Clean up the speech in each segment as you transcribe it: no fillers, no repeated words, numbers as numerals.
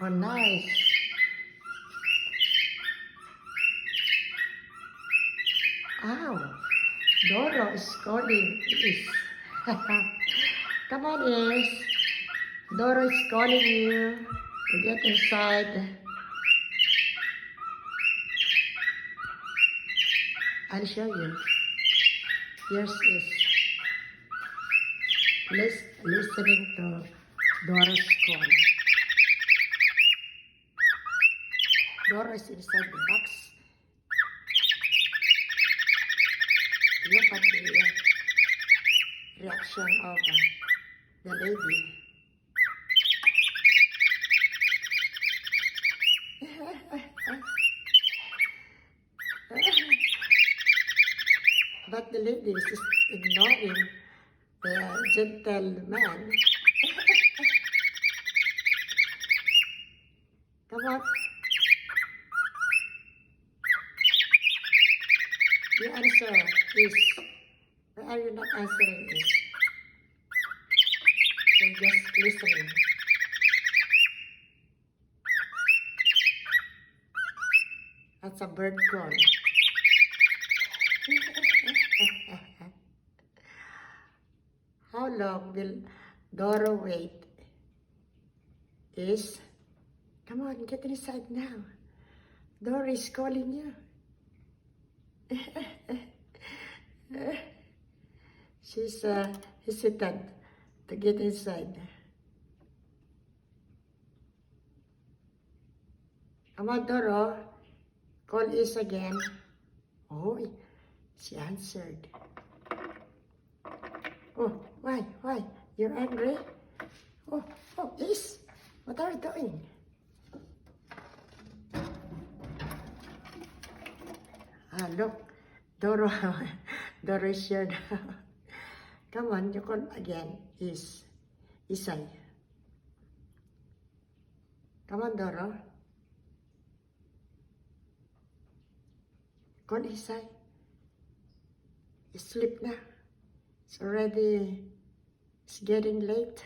Oh, nice. Ow. Doro is calling. Is. Come on, Is. Doro is calling you to get inside. I'll show you. Here's Is. Listening to Doro's call. Doro is inside the box. Look at the reaction of the lady. But the lady is just ignoring the gentleman. Come on. The answer is, why are you not answering this? You're just listening. That's a bird call. How long will Doro wait? Is, come on, get inside now. Doro is calling you. She's hesitant to get inside. Come on, Doro. Call Is again. Oh, she answered. Oh, why? You're angry? Oh, Is, what are you doing? Ah, look, Doro, Doro is here now. Come on, you call again, Isay. Come on, Doro. Call Isay. Sleep na. It's getting late.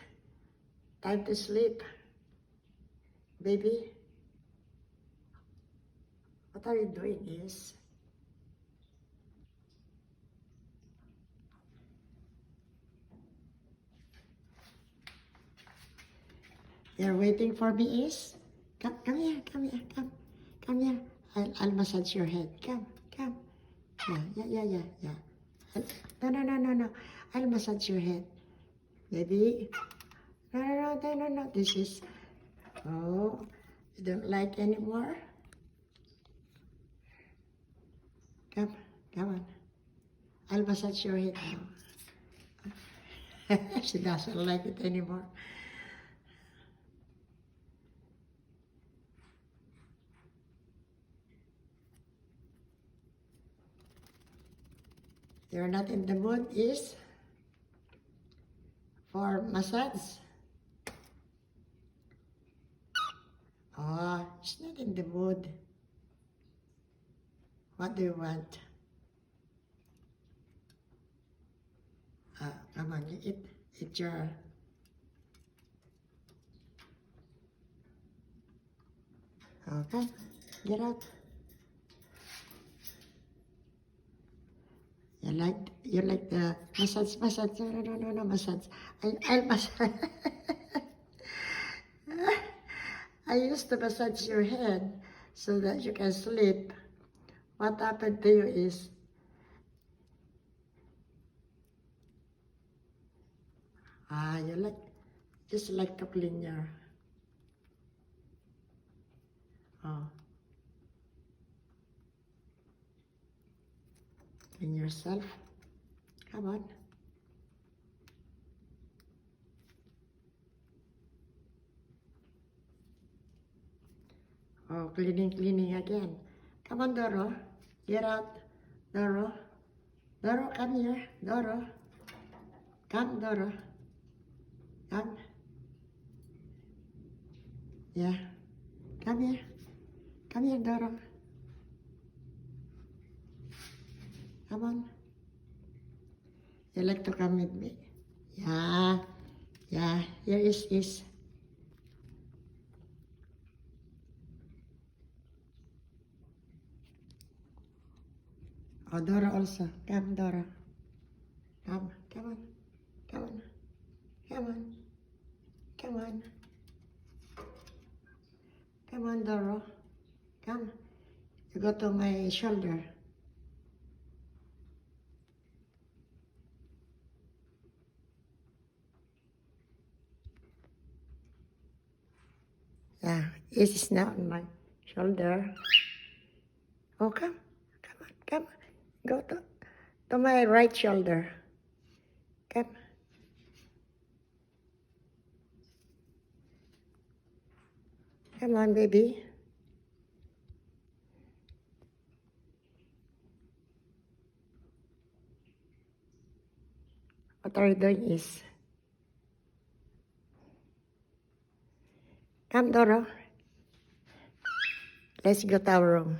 Time to sleep. Baby, what are you doing, Is? You're waiting for me, Is? Come here. Come here. I'll massage your head. Come. Yeah. No. I'll massage your head. Baby. No. This is, oh, you don't like anymore? Come on. I'll massage your head now. She doesn't like it anymore. You're not in the mood, Is, for massage? Oh, she's not in the mood. What do you want? Come on, you eat your... Okay, get out. You like the massage? No, massage. I'll massage. I used to massage your head so that you can sleep. What happened to you is, you just like to clean your, clean yourself. Come on. Oh, cleaning again. Come on, Doro. Get out. Doro, come here. Doro. Come, Doro. Come. Yeah. Come here. Come here, Doro. Come on. You like to come with me? Yeah. Here is. Oh, Dora also. Come, Dora. Come on. Come on. Come on. Come on. Come on, Dora. Come. You go to my shoulder. Yeah, this is now on my shoulder. Oh, come. Come. Go to my right shoulder. Come. Come on, baby. What are you doing is... Come, Dora. Let's go to our room.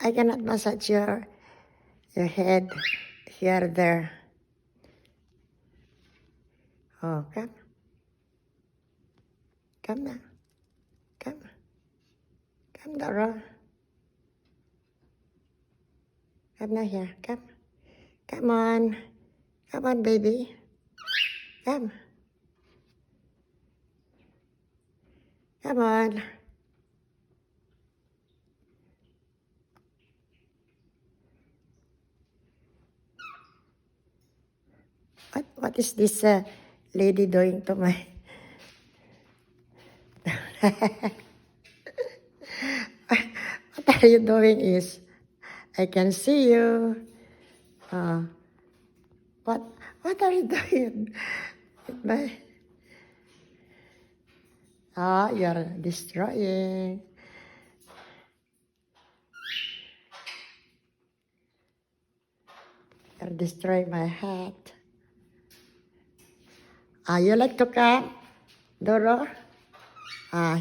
I cannot massage your head here, there. Oh, come. Come now. Come. Come, Dora. Come now here. Come. Come on. Come on, baby. Come. Come on. What is this lady doing to my... What are you doing is... I can see you. What are you doing? With my... Oh, you're destroying. You're destroying my hat. You like to come, Doro?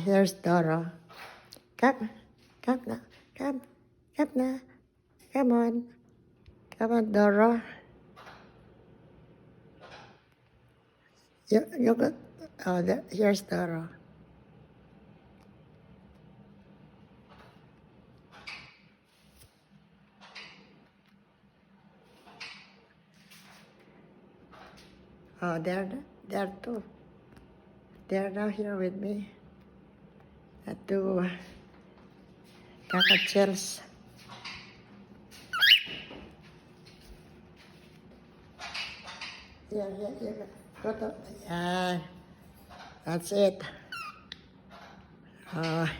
Here's Doro. Come now. Come now. Come on, Doro. You got... Oh, here's Doro. Oh, they're too. They're now here with me. The two cockatiels. Yeah. Go to... Yeah. That's it. Oh.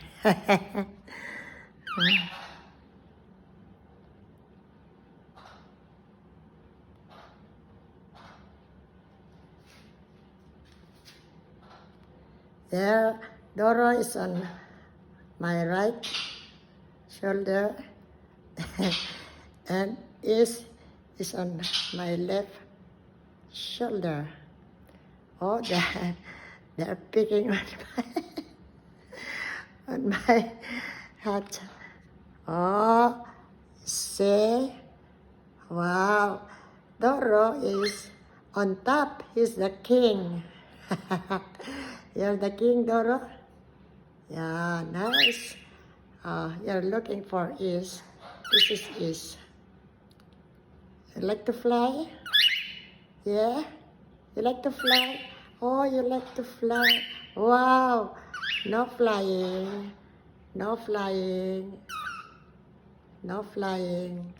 There, Doro is on my right shoulder and is on my left shoulder. Oh, they're picking on my hat. Oh, see? Wow. Doro is on top. He's the king. You're the king, Doro? Yeah, nice. You're looking for is. This is is. You like to fly? Yeah? You like to fly? Oh, you like to fly. Wow. No flying. No flying. No flying.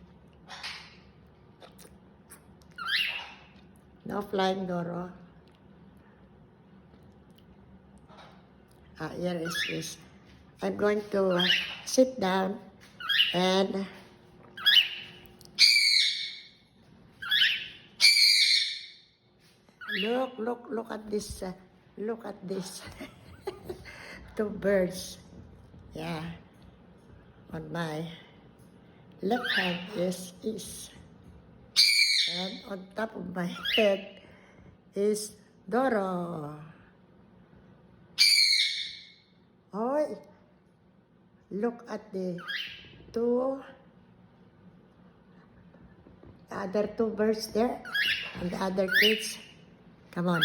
No flying, Doro. Here is. I'm going to sit down and look at this. Look at this. Two birds. Yeah. On my left hand is. And on top of my head is Doro. Hoy, Look at the two, the other two birds there, and the other kids. Come on.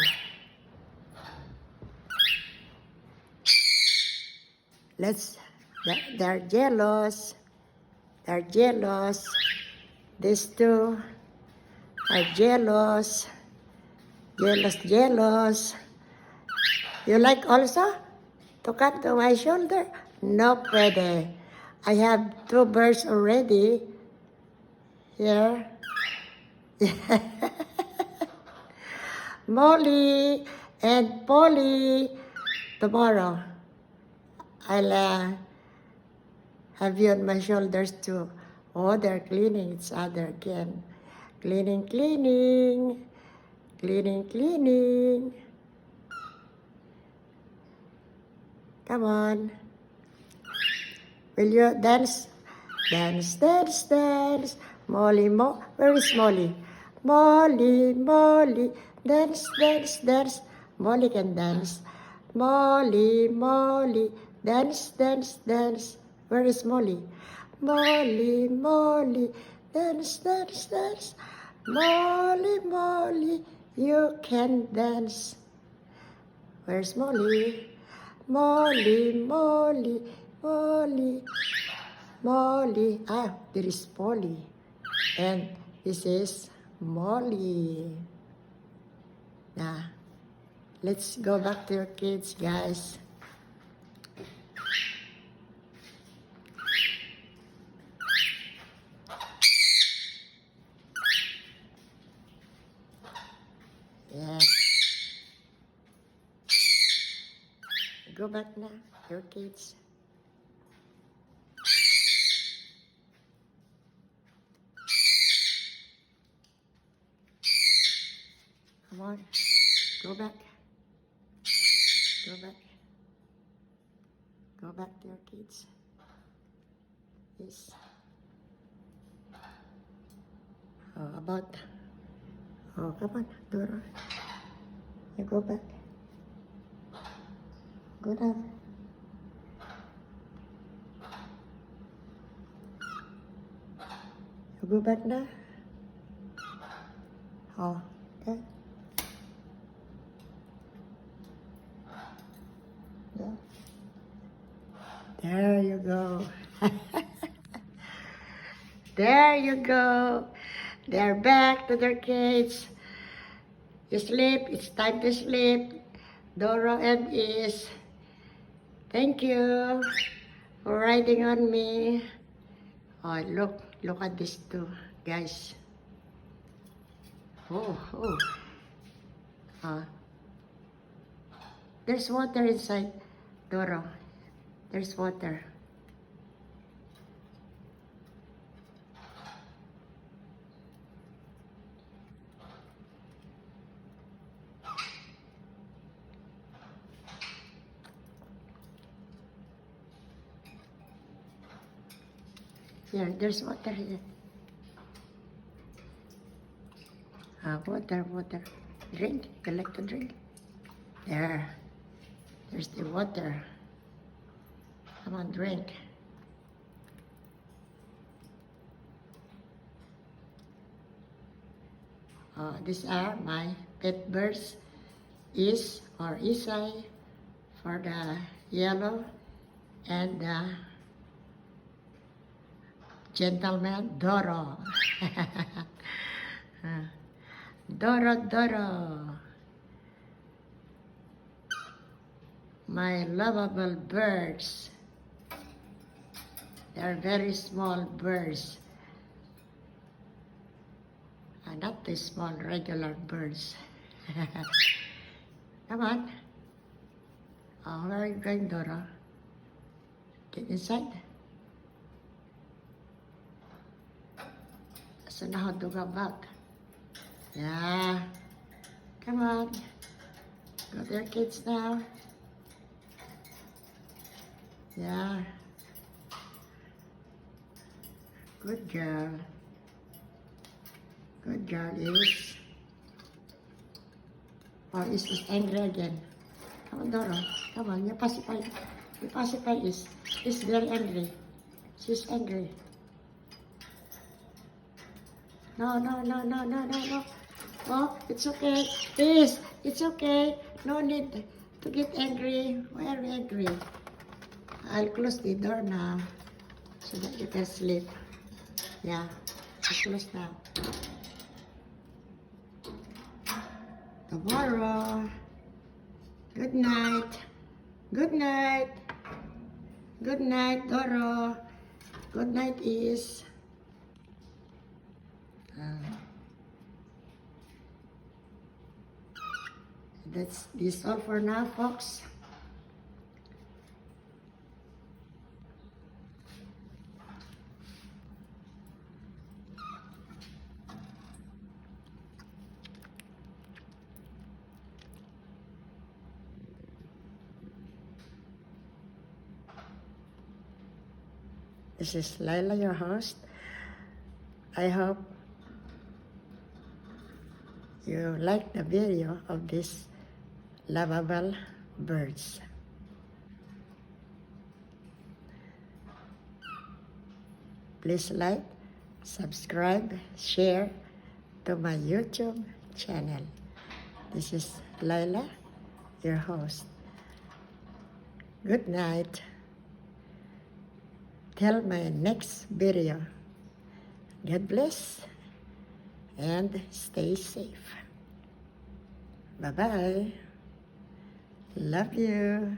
They're jealous. They're jealous. These two are jealous. Jealous. You like also to come to my shoulder? No pwede. I have two birds already here. Molly and Polly. Tomorrow, I'll have you on my shoulders too. Oh, they're cleaning each other again. Cleaning. Come on. Will you dance? Dance. Molly, where is Molly? Molly. Dance. Molly can dance. Molly. Dance. Where is Molly? Molly. Dance. Molly, you can dance. Where's Molly? Molly. Ah, there is Polly. And this is Molly. Now, let's go back to your kids, guys. Yeah. Go back now, your kids. Come on, go back. Go back to your kids. Yes. Come on, Dora. You go back. Go down. You go back now. Oh, okay. Yeah. There you go. There you go. They're back to their cage. You sleep. It's time to sleep. Doro and Is. Thank you for riding on me. Oh, look at this two guys. Oh. There's water inside, Doro. There's water. Here, there's water here. Water. Drink. You like to drink? There's the water. Come on, drink. These are my pet birds. Isai for the yellow, and the gentleman Doro. Doro. My lovable birds. They're very small birds. Not the small regular birds. Come on. Where are you going, Doro? Get inside. So now to go back. Yeah. Come on. Go to your kids now. Yeah. Good girl. Good girl, Is. Oh, Is angry again. Come on, Doro. Come on, you The pacify is very angry. She's angry. No, no, no, no, no, no, no. Oh, it's okay. Please, it's okay. No need to get angry. Why are you angry? I'll close the door now so that you can sleep. Yeah, I'll close now. Tomorrow. Good night. Good night. Good night, Doro. Good night, Is. That's this all for now, folks. This is Laila, your host. I hope you like the video of these lovable birds. Please like, subscribe, share to my YouTube channel. This is Laila, your host. Good night. Till my next video. God bless and stay safe. Bye-bye. Love you.